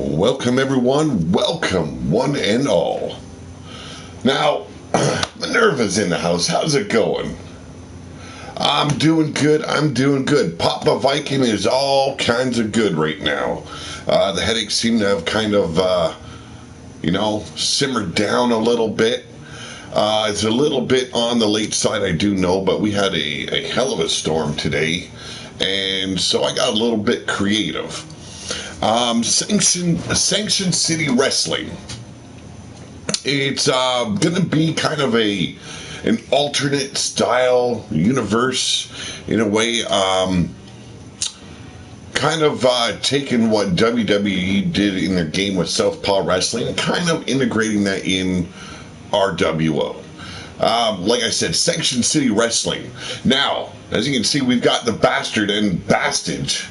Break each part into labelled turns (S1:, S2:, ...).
S1: Welcome everyone, welcome one and all. Now, Minerva's in the house. How's it going? I'm doing good. Papa Viking is all kinds of good right now. The headaches seem to have kind of, simmered down a little bit. It's a little bit on the late side, I do know, but we had a hell of a storm today, and so I got a little bit creative. Sanction City Wrestling. It's going to be kind of an alternate style universe in a way, kind of taking what WWE did in their game with Southpaw Wrestling and kind of integrating that in RWO. Like I said, Sanction City Wrestling. Now, as you can see, we've got the Bastard and Bastage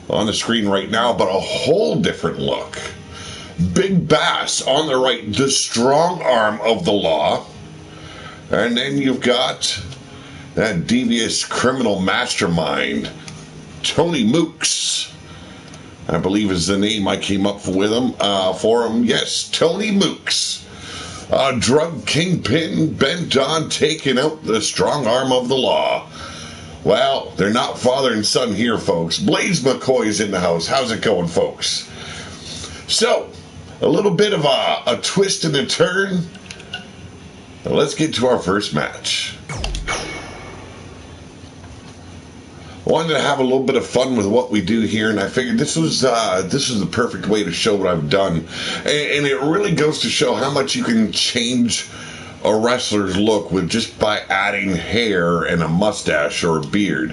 S1: on the screen right now, but a whole different look. Big Bass on the right, the strong arm of the law. And then you've got that devious criminal mastermind, Tony Mooks, I believe is the name I came up with him, for him. Yes, Tony Mooks. Drug kingpin bent on taking out the strong arm of the law. Well, they're not father and son here, folks. Blaze McCoy's in the house. How's it going, folks? So, a little bit of a twist and a turn. Now let's get to our first match. I wanted to have a little bit of fun with what we do here, and I figured this was the perfect way to show what I've done. And it really goes to show how much you can change a wrestler's look with just by adding hair and a mustache or a beard.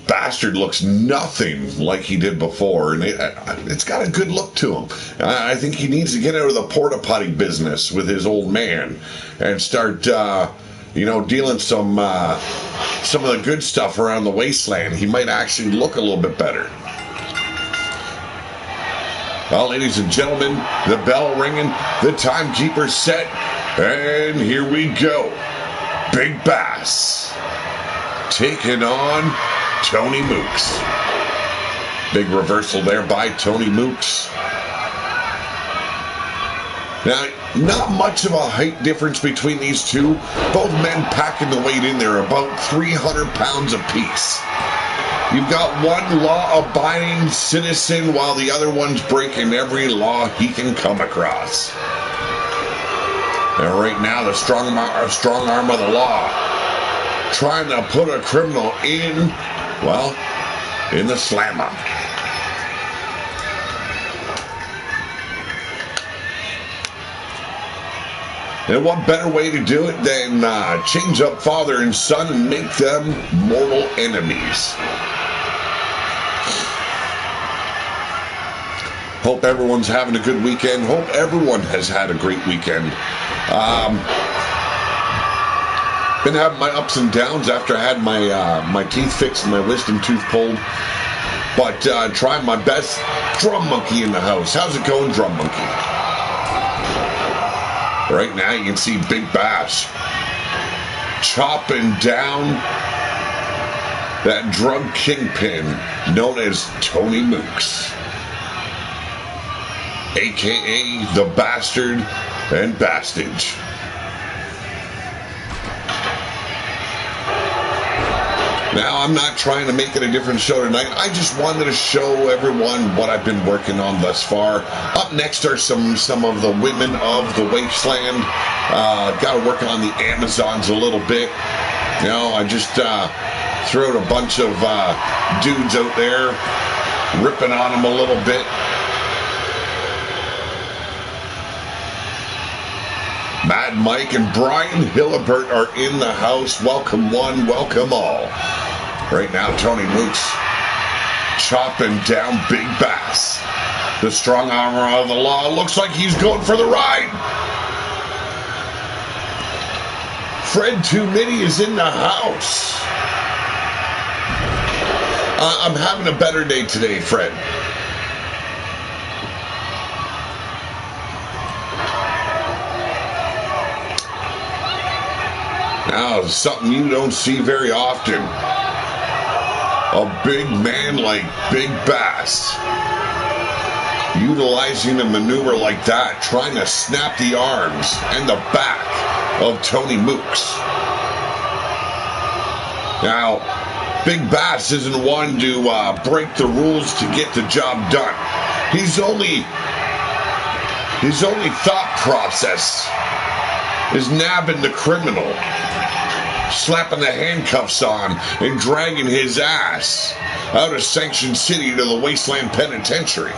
S1: Bastard looks nothing like he did before, and it's got a good look to him. I think he needs to get out of the porta potty business with his old man and start dealing some of the good stuff around the wasteland. He might actually look a little bit better. Well, ladies and gentlemen, the bell ringing, the timekeeper set, and here we go. Big Bass taking on Tony Mooks. Big reversal there by Tony Mooks. Now, not much of a height difference between these two. Both men packing the weight in there, about 300 pounds apiece. You've got one law-abiding citizen while the other one's breaking every law he can come across. And right now, the strong arm of the law trying to put a criminal in the slammer. And what better way to do it than change up father and son and make them mortal enemies? Hope everyone's having a good weekend. Hope everyone has had a great weekend. Been having my ups and downs after I had my teeth fixed and my wisdom tooth pulled. But trying my best. Drum Monkey in the house. How's it going, Drum Monkey? Right now you can see Big Bass chopping down that drug kingpin known as Tony Mooks, a.k.a. the Bastard and Bastage. Now, I'm not trying to make it a different show tonight. I just wanted to show everyone what I've been working on thus far. Up next are some of the women of the wasteland. Got to work on the Amazons a little bit. I just threw out a bunch of dudes out there, ripping on them a little bit. Mad Mike and Brian Hillibert are in the house. Welcome one, welcome all. Right now, Tony Mooks chopping down Big Bass. The strong arm of the law looks like he's going for the ride. Fred Too Many is in the house. I'm having a better day today, Fred. Now, something you don't see very often. a big man like Big Bass utilizing a maneuver like that, trying to snap the arms and the back of Tony Mooks. Now, Big Bass isn't one to break the rules to get the job done. His only thought process is nabbing the criminal, slapping the handcuffs on, and dragging his ass out of Sanction City to the Wasteland Penitentiary.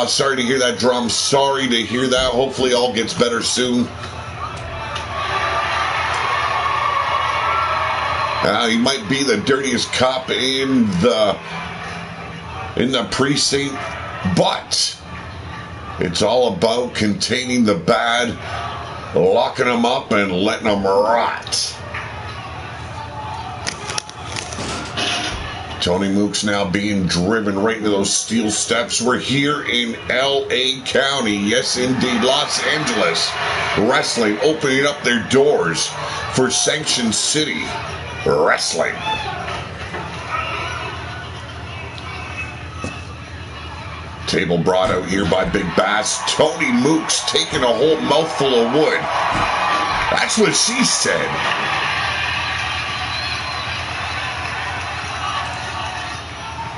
S1: Sorry to hear that, Drum. Sorry to hear that. Hopefully all gets better soon. He might be the dirtiest cop in the precinct, but it's all about containing the bad, locking them up, and letting them rot. Tony Mooks now being driven right into those steel steps. We're here in L.A. County. Yes, indeed. Los Angeles Wrestling opening up their doors for Sanction City Wrestling. Table brought out here by Big Bass. Tony Mooks taking a whole mouthful of wood. That's what she said.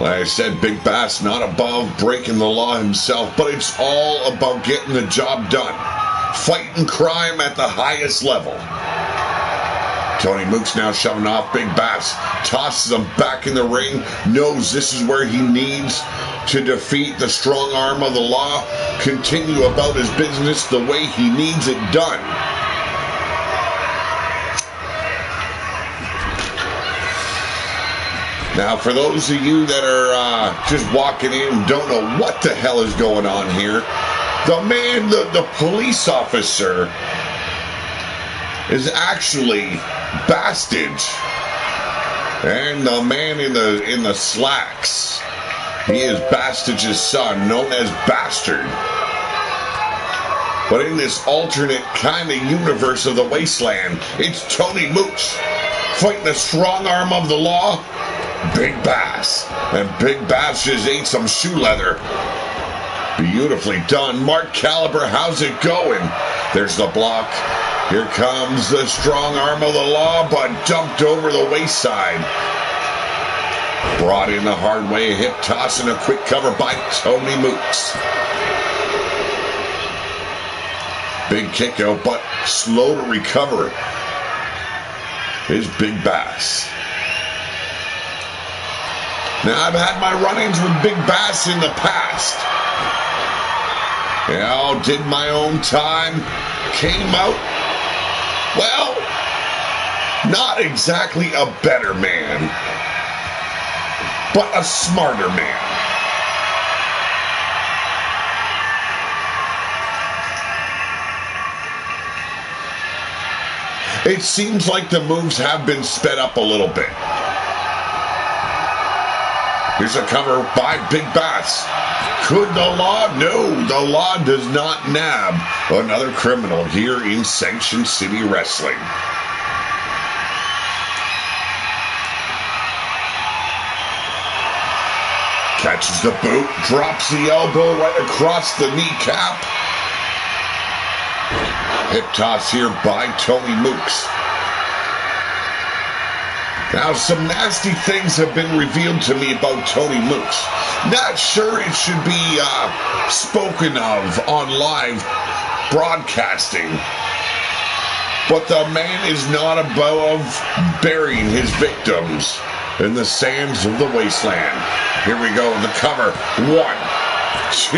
S1: Like I said, Big Bass not above breaking the law himself, but it's all about getting the job done. Fighting crime at the highest level. Tony Mooks now shoving off Big Bass, tosses him back in the ring, knows this is where he needs to defeat the strong arm of the law, continue about his business the way he needs it done. Now, for those of you that are just walking in and don't know what the hell is going on here, the police officer is actually Bastage, and the man in the slacks, he is Bastage's son, known as Bastard. But in this alternate kind of universe of the Wasteland, it's Tony Mooks fighting the strong arm of the law, Big Bass. And Big Bass just ate some shoe leather. Beautifully done. Mark Caliber, how's it going? There's the block. Here comes the strong arm of the law, but dumped over the wayside. Brought in the hard way, a hip toss and a quick cover by Tony Mooks. Big kick out, but slow to recover is Big Bass. Now, I've had my run-ins with Big Bass in the past. Did my own time. Came out, well, not exactly a better man, but a smarter man. It seems like the moves have been sped up a little bit. Here's a cover by Big Bass. Could the law? No, the law does not nab another criminal here in Sanction City Wrestling. Catches the boot, drops the elbow right across the kneecap. Hip toss here by Tony Mooks. Now, some nasty things have been revealed to me about Tony Mooks. Not sure it should be spoken of on live broadcasting, but the man is not above burying his victims in the sands of the wasteland. Here we go, the cover. 1, 2.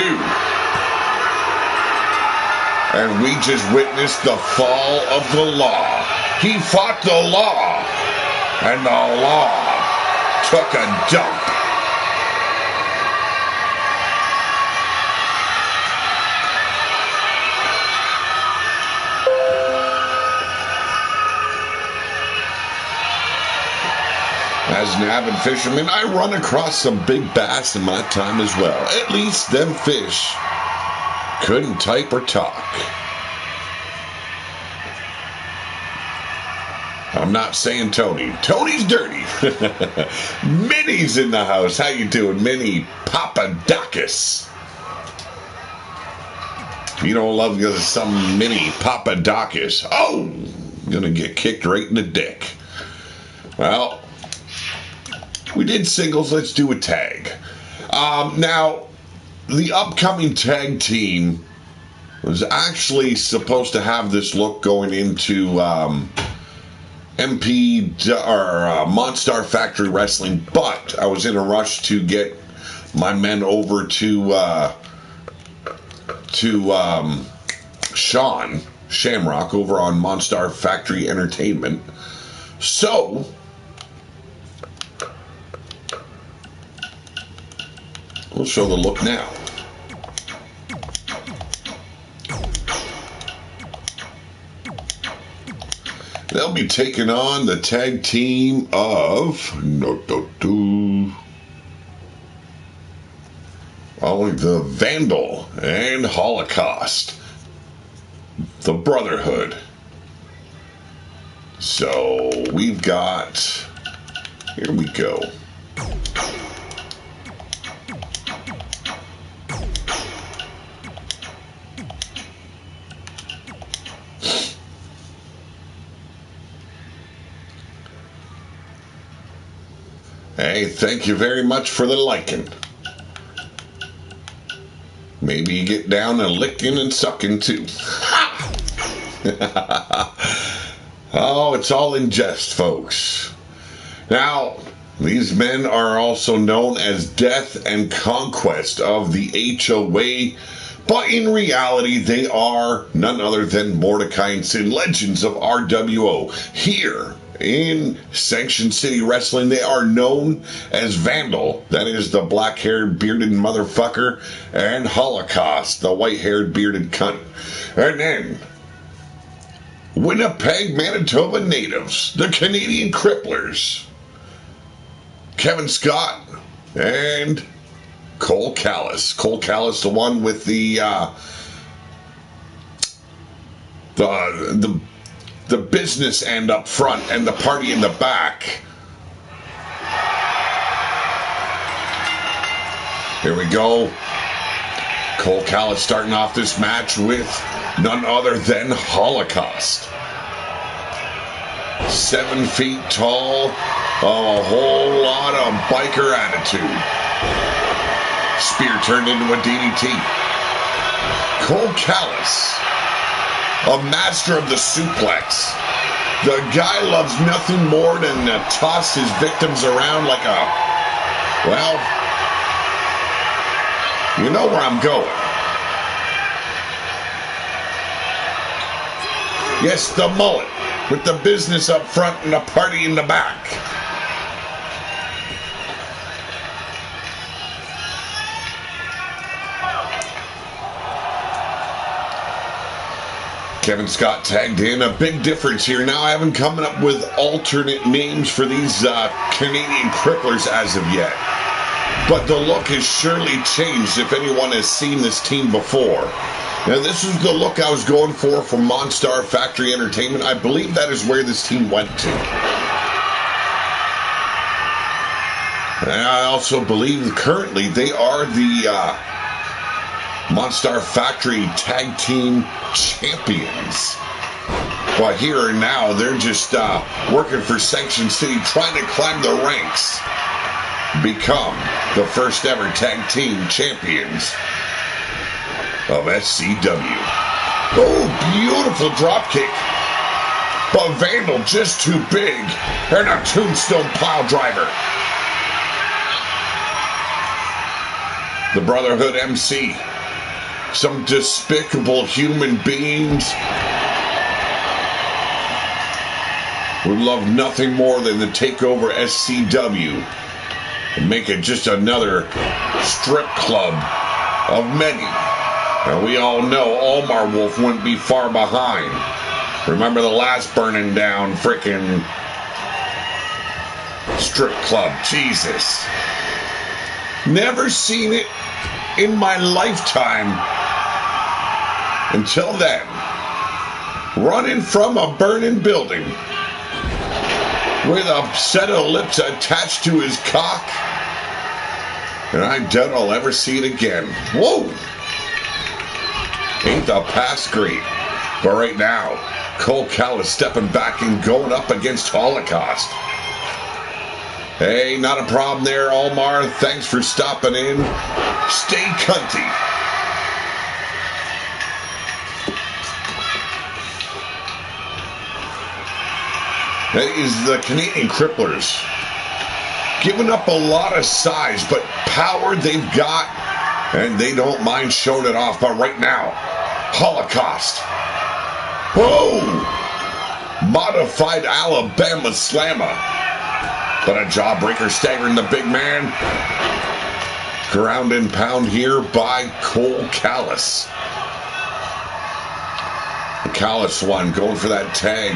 S1: And we just witnessed the fall of the law. He fought the law, and the law took a dump. As an avid fisherman, I run across some big bass in my time as well. At least them fish couldn't type or talk. I'm not saying Tony. Tony's dirty. Minnie's in the house. How you doing, Minnie? Papadakis. You don't love some Minnie Papadakis. Oh, gonna get kicked right in the dick. Well, we did singles. Let's do a tag. Now, the upcoming tag team was actually supposed to have this look going into Monstar Factory Wrestling, but I was in a rush to get my men over to Sean Shamrock over on Monstar Factory Entertainment. So we'll show the look now. They'll be taking on the tag team of the Vandal and Holocaust, the Brotherhood. So we've got, here we go. Hey, thank you very much for the liking. Maybe you get down and licking and sucking too. Oh, it's all in jest, folks. Now, these men are also known as Death and Conquest of the HOA, but in reality, they are none other than Mordecai and Sid, legends of RWO. Here in Sanction City Wrestling, they are known as Vandal, that is the black-haired bearded motherfucker, and Holocaust, the white-haired bearded cunt. And then Winnipeg, Manitoba natives, the Canadian Cripplers, Kevin Scott and Cole Callis. Cole Callis, the one with the business end up front and the party in the back. Here we go. Cole Callis starting off this match with none other than Holocaust. 7 feet tall, a whole lot of biker attitude. Spear turned into a DDT. Cole Callis, a master of the suplex. The guy loves nothing more than to toss his victims around like a, well, you know where I'm going. Yes, the mullet, with the business up front and the party in the back. Kevin Scott tagged in. A big difference here. Now I haven't come up with alternate names for these Canadian Cripplers as of yet. But the look has surely changed if anyone has seen this team before. Now this is the look I was going for from Monstar Factory Entertainment. I believe that is where this team went to. And I also believe currently they are the Monstar Factory Tag Team Champions. But here and now, they're just working for Sanction City, trying to climb the ranks, become the first ever Tag Team Champions of SCW. Oh, beautiful drop kick. But Vandal just too big. And a tombstone pile driver. The Brotherhood MC. Some despicable human beings would love nothing more than to take over SCW and make it just another strip club of many. And we all know Omar Wolf wouldn't be far behind. Remember the last burning down frickin' strip club. Jesus. Never seen it in my lifetime until then. Running from a burning building. with a set of lips attached to his cock. And I doubt I'll ever see it again. Whoa! Ain't the past great. But right now, Cole Callis stepping back and going up against Holocaust. Hey, not a problem there, Almar. Thanks for stopping in. Stay cunty. That is the Canadian Cripplers. Giving up a lot of size, but power they've got, and they don't mind showing it off. But right now, Holocaust. Whoa! Modified Alabama Slammer. But a jawbreaker staggering the big man. Ground and pound here by Cole Callis. The Callis one going for that tag.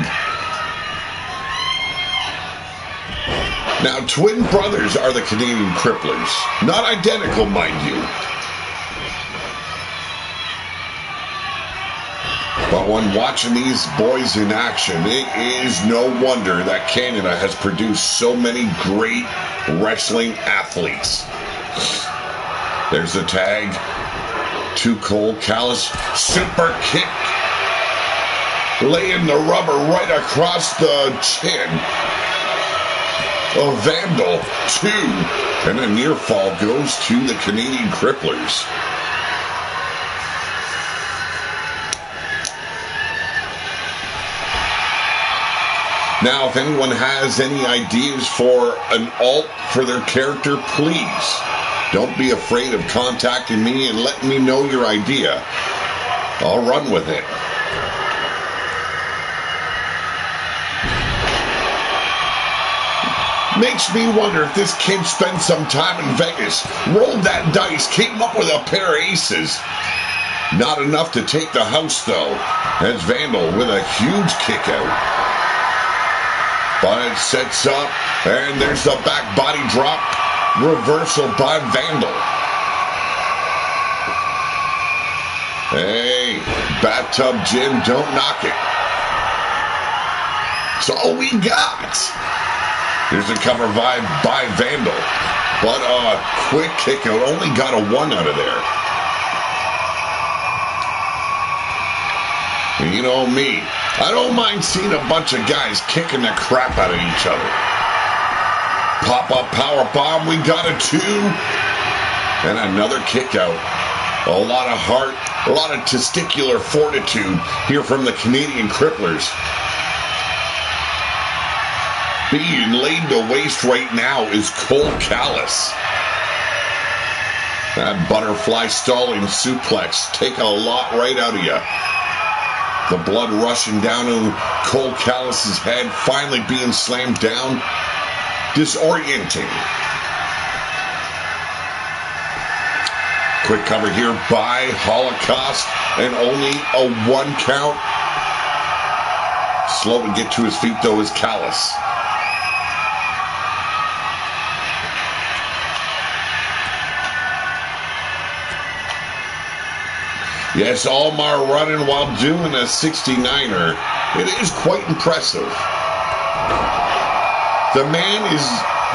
S1: Now, twin brothers are the Canadian Cripplers. Not identical, mind you. But when watching these boys in action, it is no wonder that Canada has produced so many great wrestling athletes. There's the tag to Cole Callis. Super kick. Laying the rubber right across the chin. A Vandal, 2, and a near fall goes to the Canadian Cripplers. Now, if anyone has any ideas for an alt for their character, please don't be afraid of contacting me and letting me know your idea. I'll run with it. Makes me wonder if this kid spent some time in Vegas, rolled that dice, came up with a pair of aces. Not enough to take the house, though, as Vandal with a huge kick out. But it sets up, and there's the back body drop. Reversal by Vandal. Hey, Bathtub Jim, don't knock it. It's all we got. Here's a cover by Vandal. But a quick kick out. Only got a 1 out of there. And you know me. I don't mind seeing a bunch of guys kicking the crap out of each other. Pop-up power bomb. We got a 2. And another kick out. A lot of heart. A lot of testicular fortitude here from the Canadian Cripplers. Being laid to waste right now is Cole Callis. That butterfly stalling suplex take a lot right out of you. The blood rushing down on Cole Callis' head, finally being slammed down. Disorienting. Quick cover here by Holocaust, and only a 1 count. Slow to get to his feet, though, is Callis. Yes, Almar running while doing a 69er. It is quite impressive. The man is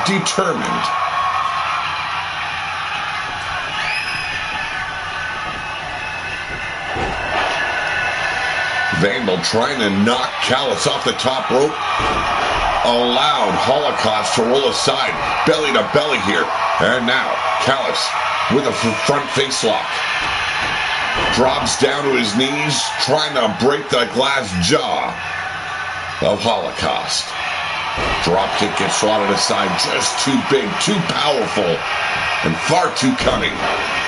S1: determined. Vandal trying to knock Callis off the top rope. Allowed Holocaust to roll aside. Belly to belly here. And now, Callis with a front face lock. Drops down to his knees, trying to break the glass jaw of Holocaust. Dropkick gets swatted aside, just too big, too powerful, and far too cunning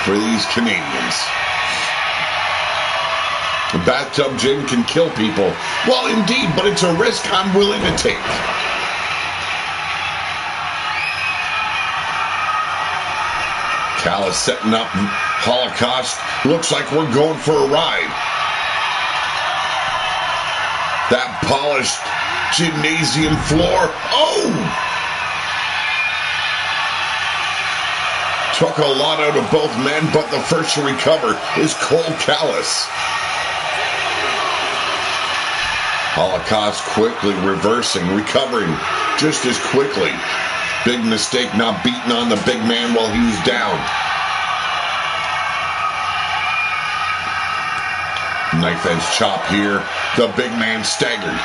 S1: for these Canadians. The Bathtub Jim can kill people. Well, indeed, but it's a risk I'm willing to take. Callis setting up Holocaust. Looks like we're going for a ride. That polished gymnasium floor. Oh! Took a lot out of both men, but the first to recover is Cole Callis. Holocaust quickly reversing, recovering just as quickly. Big mistake not beating on the big man while he was down. Knife edge chop here. The big man staggered.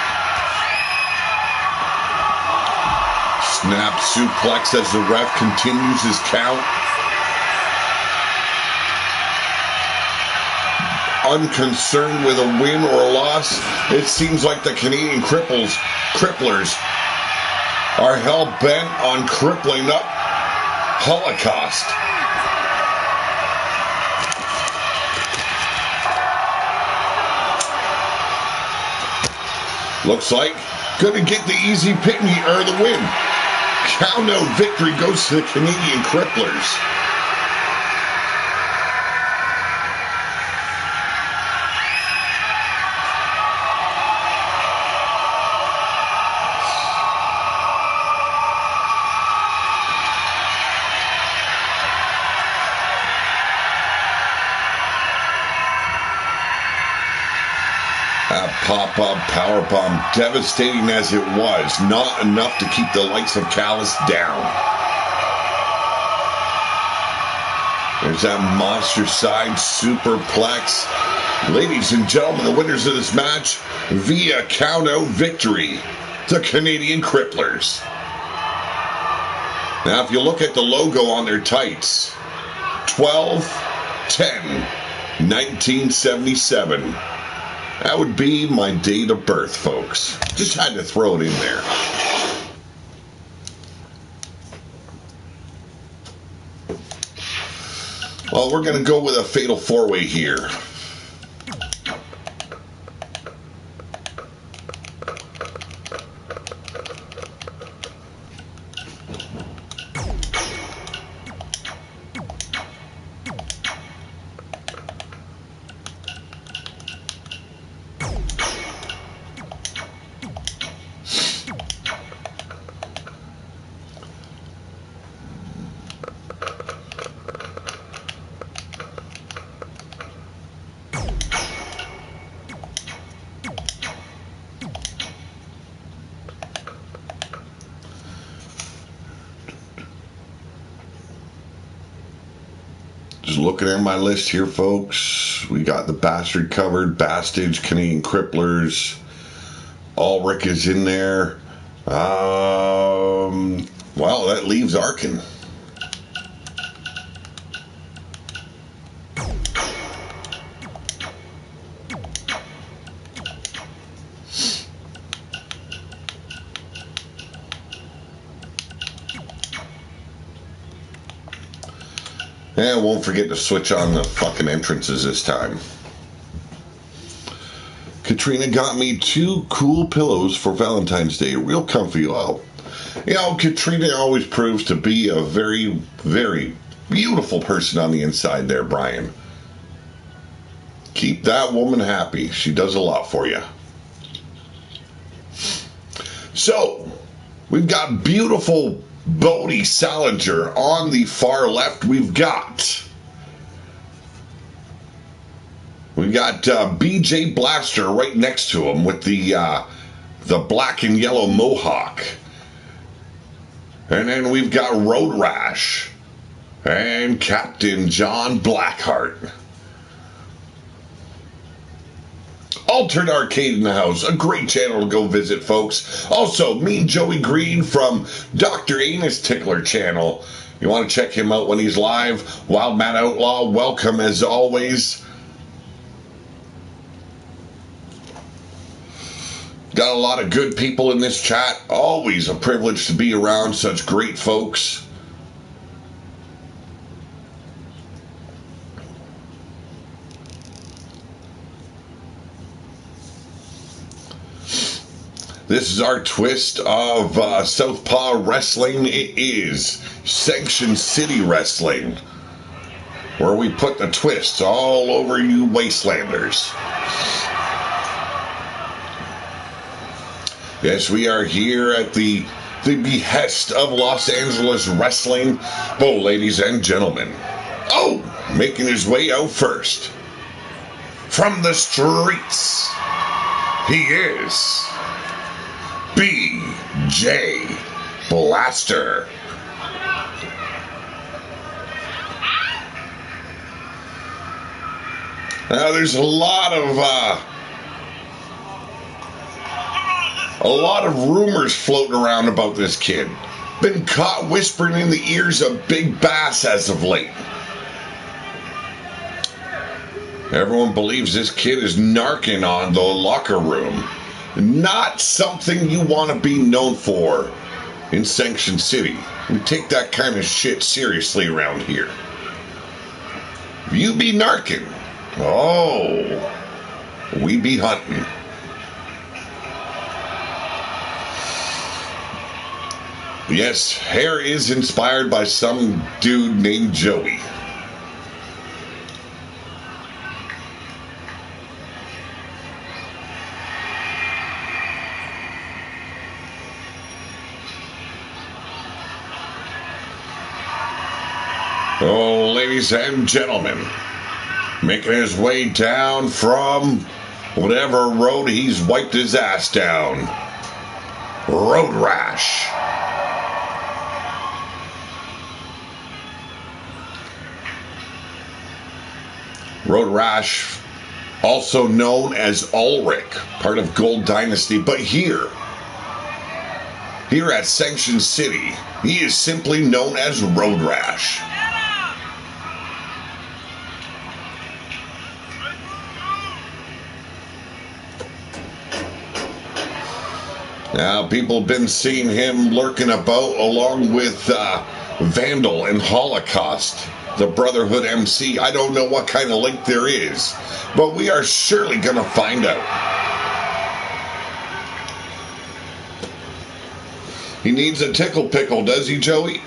S1: Snap suplex as the ref continues his count. Unconcerned with a win or a loss, it seems like the Canadian cripplers are hell-bent on crippling up Holocaust. Looks like gonna get the easy pin or the win. Count out victory goes to the Canadian cripplers. Pop-up powerbomb, devastating as it was, not enough to keep the likes of Callis down. There's that monster side superplex. Ladies and gentlemen, the winners of this match via count-out victory, the Canadian Cripplers. Now, if you look at the logo on their tights, 12/10/1977. That would be my date of birth, folks. Just had to throw it in there. Well, we're going to go with a fatal four-way here. Just looking at my list here, folks. We got the Bastard covered, Bastage, Canadian Cripplers. Ulrich is in there. Well, that leaves Arkin. And won't forget to switch on the fucking entrances this time. Katrina got me 2 cool pillows for Valentine's Day. Real comfy. Well, you know, Katrina always proves to be a very, very beautiful person on the inside there, Brian. Keep that woman happy. She does a lot for you. So, we've got beautiful Bodie Salinger on the far left. We've got BJ Blaster right next to him with the black and yellow mohawk. And then we've got Road Rash and Captain John Blackheart. Altered Arcade in the house. A great channel to go visit, folks. Also, Mean Joey Green from Dr. Anus Tickler channel. You want to check him out when he's live. Wild Man Outlaw, welcome as always. Got a lot of good people in this chat. Always a privilege to be around such great folks. This is our twist of Southpaw Wrestling. It is Sanction City Wrestling, where we put the twists all over you wastelanders. Yes, we are here at the behest of Los Angeles Wrestling. Oh, ladies and gentlemen. Oh, making his way out first. From the streets He is BJ Blaster. Now there's a lot of rumors floating around about this kid. Been caught whispering in the ears of Big Bass as of late. Everyone believes this kid is narking on the locker room. Not something you want to be known for in Sanction City. We take that kind of shit seriously around here. You be narking. Oh, we be hunting. Yes, hair is inspired by some dude named Joey. Oh, ladies and gentlemen, making his way down from whatever road he's wiped his ass down, Road Rash. Road Rash, also known as Ulrich, part of Gold Dynasty, but here at Sanction City, he is simply known as Road Rash. Now, people have been seeing him lurking about along with Vandal and Holocaust, the Brotherhood MC. I don't know what kind of link there is, but we are surely going to find out. He needs a tickle pickle, does he, Joey?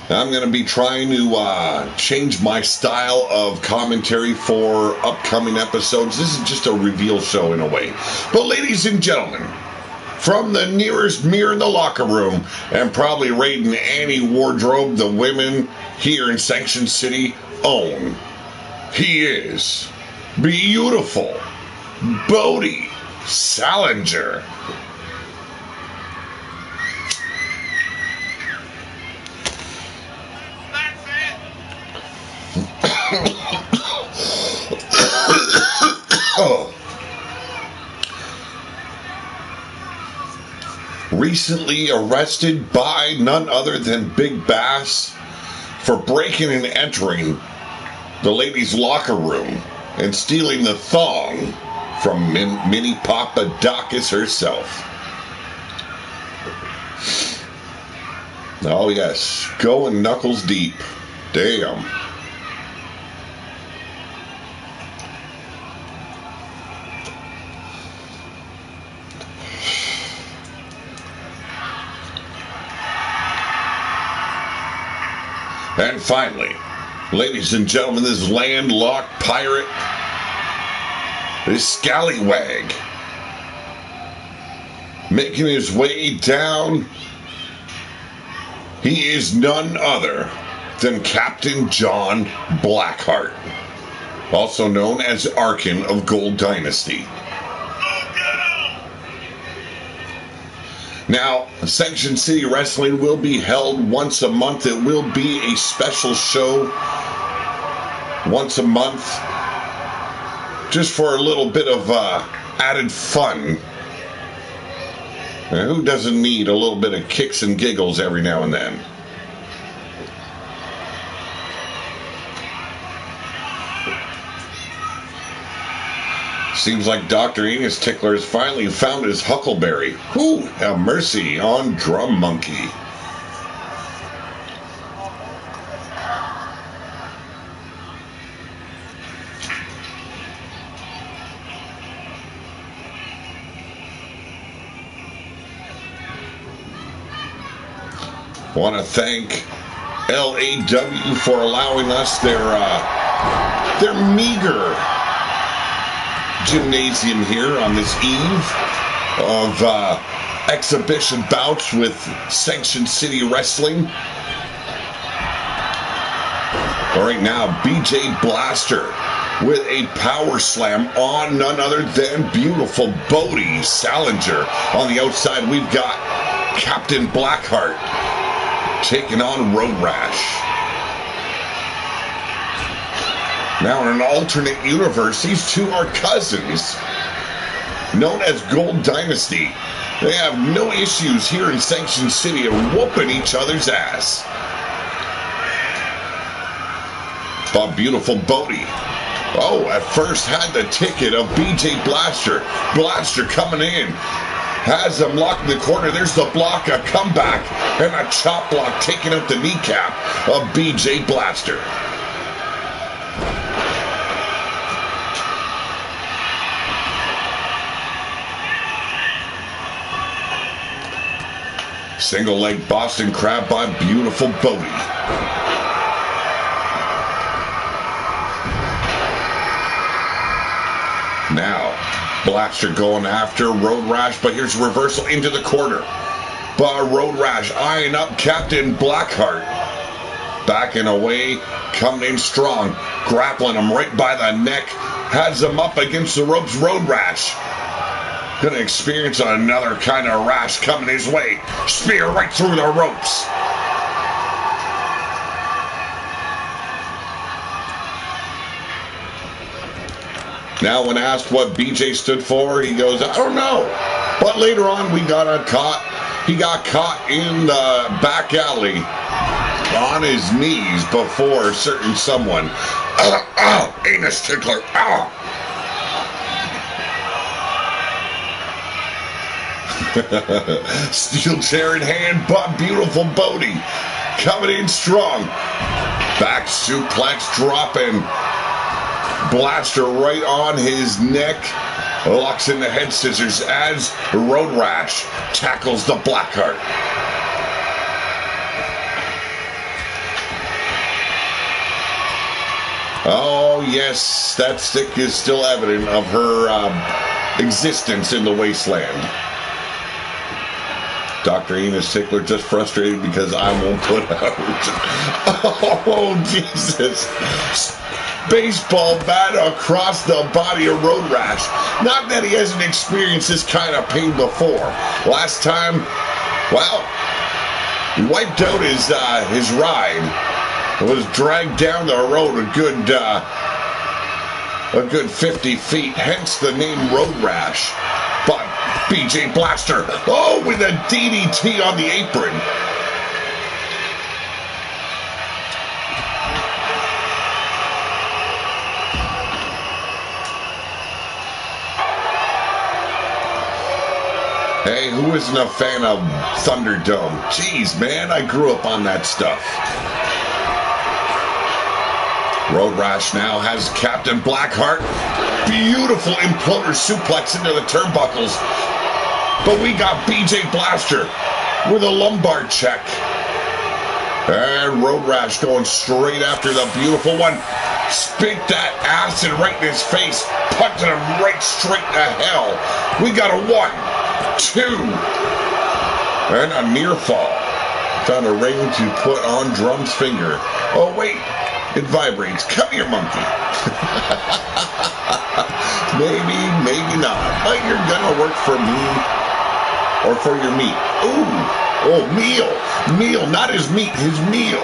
S1: I'm going to be trying to change my style of commentary for upcoming episodes. This is just a reveal show in a way. But ladies and gentlemen, from the nearest mirror in the locker room and probably raiding any wardrobe the women here in Sanction City own, he is beautiful Bodie Salinger. Recently arrested by none other than Big Bass for breaking and entering the ladies' locker room and stealing the thong from Mini Papadakis herself. Oh yes, going knuckles deep. Damn. And finally, ladies and gentlemen, this landlocked pirate, this scallywag, making his way down, he is none other than Captain John Blackheart, also known as Arkin of Gold Dynasty. Now, Sanction City Wrestling will be held once a month. It will be a special show once a month, just for a little bit of added fun. Now, who doesn't need a little bit of kicks and giggles every now and then? Seems like Dr. Enos Tickler has finally found his huckleberry. Whew, have mercy on Drum Monkey. Want to thank LAW for allowing us their meager gymnasium here on this eve of exhibition bouts with Sanction City Wrestling. All right, now BJ Blaster with a power slam on none other than beautiful Bodie Salinger. On the outside, we've got Captain Blackheart taking on Road Rash. Now in an alternate universe, these two are cousins, known as Gold Dynasty. They have no issues here in Sanction City of whooping each other's ass. But beautiful Bodie. Oh, at first had the ticket of BJ Blaster. Blaster coming in. Has him locked in the corner. There's the block, a comeback, and a chop block taking out the kneecap of BJ Blaster. Single leg Boston Crab by beautiful Bodie. Now, Blaster going after Road Rash, but here's a reversal into the corner. But Road Rash eyeing up Captain Blackheart. Backing away, coming in strong, grappling him right by the neck, has him up against the ropes. Road Rash gonna experience another kind of rash coming his way. Spear right through the ropes. Now, when asked what BJ stood for, he goes, I don't know. But later on, he got caught in the back alley on his knees before certain someone. Anus tickler. Steel chair in hand, but beautiful Bodie coming in strong. Back suplex dropping. Blaster right on his neck. Locks in the head scissors as Road Rash tackles the Blackheart. Oh, yes, that stick is still evident of her existence in the wasteland. Dr. Enos Tickler just frustrated because I won't put out. Oh, Jesus. Baseball bat across the body of Road Rash. Not that he hasn't experienced this kind of pain before. Last time, well, he wiped out his ride. Was dragged down the road a good 50 feet, hence the name Road Rash. But BJ Blaster, oh, with a DDT on the apron. Hey, who isn't a fan of Thunderdome? Jeez, man, I grew up on that stuff. Road Rash now has Captain Blackheart. Beautiful imploder suplex into the turnbuckles. But we got BJ Blaster with a lumbar check. And Road Rash going straight after the beautiful one. Spit that acid right in his face. Punching him right straight to hell. We got a 1, 2, and a near fall. Found a ring to put on Drum's finger. Oh, wait. It vibrates. Come here, monkey. Maybe, maybe not. But you're gonna work for me or for your meat. Ooh. Oh, meal. Meal, not his meat, his meal.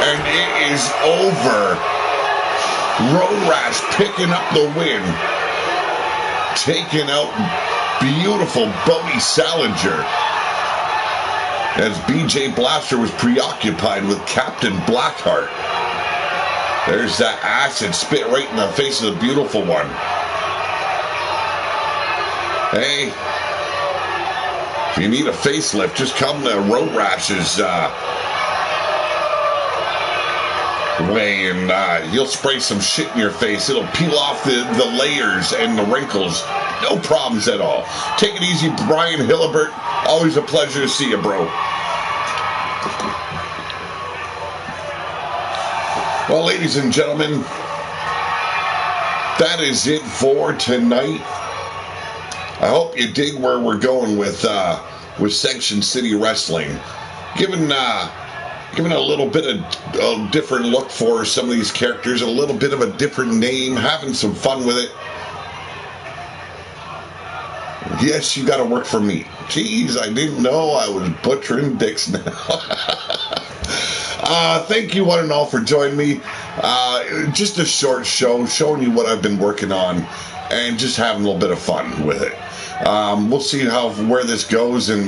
S1: And it is over. Road Rash picking up the win. Taking out beautiful Bodie Salinger. As BJ Blaster was preoccupied with Captain Blackheart. There's that acid spit right in the face of the beautiful one. Hey, if you need a facelift, just come to Road Rash's way and he'll spray some shit in your face. It'll peel off the layers and the wrinkles. No problems at all. Take it easy, Brian Hillibert. Always a pleasure to see you, bro. Well, ladies and gentlemen, that is it for tonight. I hope you dig where we're going with Section City Wrestling. Giving a little bit of a different look for some of these characters, a little bit of a different name, having some fun with it. Yes, you got to work for me. Jeez, I didn't know I was butchering dicks now. Thank you one and all for joining me. Just a short show showing you what I've been working on and just having a little bit of fun with it. We'll see where this goes and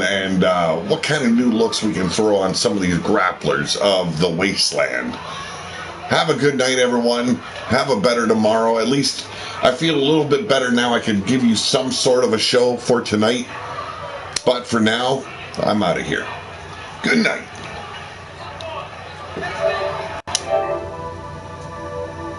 S1: what kind of new looks we can throw on some of these grapplers of the wasteland. Have a good night, everyone. Have a better tomorrow. At least I feel a little bit better now. I can give you some sort of a show for tonight. But for now, I'm out of here. Good night.